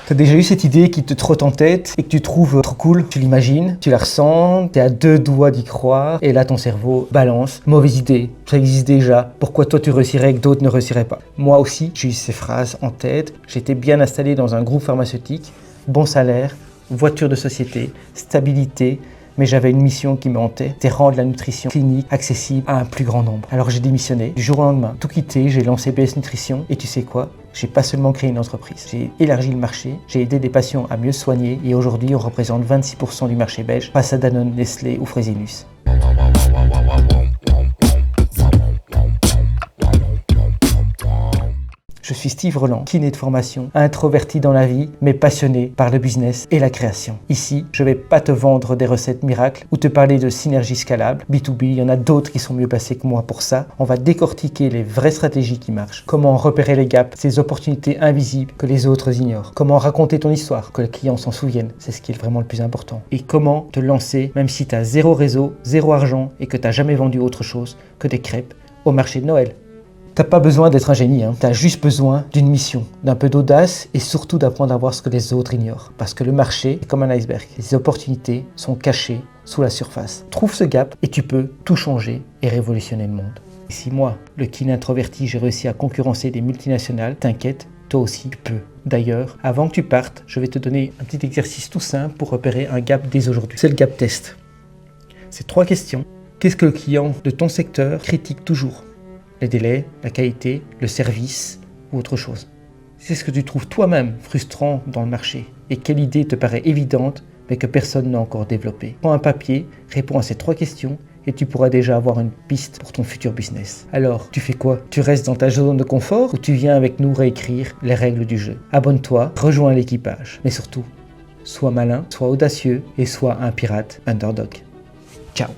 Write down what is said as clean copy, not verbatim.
T'as déjà eu cette idée qui te trotte en tête et que tu trouves trop cool? Tu l'imagines, tu la ressens, t'es à 2 doigts d'y croire et là ton cerveau balance. Mauvaise idée, ça existe déjà. Pourquoi toi tu réussirais et que d'autres ne réussiraient pas? Moi aussi, j'ai eu ces phrases en tête. J'étais bien installé dans un groupe pharmaceutique, bon salaire, voiture de société, stabilité. Mais j'avais une mission qui me hantait, c'était rendre la nutrition clinique accessible à un plus grand nombre. Alors j'ai démissionné, du jour au lendemain, tout quitté, j'ai lancé BS Nutrition et tu sais quoi? J'ai pas seulement créé une entreprise, j'ai élargi le marché, j'ai aidé des patients à mieux se soigner et aujourd'hui on représente 26% du marché belge face à Danone, Nestlé ou Fresenius. Je suis Steve Roland, kiné de formation, introverti dans la vie, mais passionné par le business et la création. Ici, je vais pas te vendre des recettes miracles ou te parler de synergie scalable. B2B, il y en a d'autres qui sont mieux placés que moi pour ça. On va décortiquer les vraies stratégies qui marchent. Comment repérer les gaps, ces opportunités invisibles que les autres ignorent. Comment raconter ton histoire, que les clients s'en souviennent. C'est ce qui est vraiment le plus important. Et comment te lancer, même si tu as zéro réseau, zéro argent et que tu n'as jamais vendu autre chose que des crêpes au marché de Noël. T'as pas besoin d'être un génie, t'as juste besoin d'une mission, d'un peu d'audace et surtout d'apprendre à voir ce que les autres ignorent. Parce que le marché est comme un iceberg, les opportunités sont cachées sous la surface. Trouve ce gap et tu peux tout changer et révolutionner le monde. Et si moi, le kiné introverti, j'ai réussi à concurrencer des multinationales, t'inquiète, toi aussi tu peux. D'ailleurs, avant que tu partes, je vais te donner un petit exercice tout simple pour repérer un gap dès aujourd'hui. C'est le gap test. C'est 3 questions. Qu'est-ce que le client de ton secteur critique toujours ? Les délais, la qualité, le service ou autre chose. C'est ce que tu trouves toi-même frustrant dans le marché et quelle idée te paraît évidente mais que personne n'a encore développée. Prends un papier, réponds à ces 3 questions et tu pourras déjà avoir une piste pour ton futur business. Alors, tu fais quoi? Tu restes dans ta zone de confort ou tu viens avec nous réécrire les règles du jeu? Abonne-toi, rejoins l'équipage. Mais surtout, sois malin, sois audacieux et sois un pirate underdog. Ciao!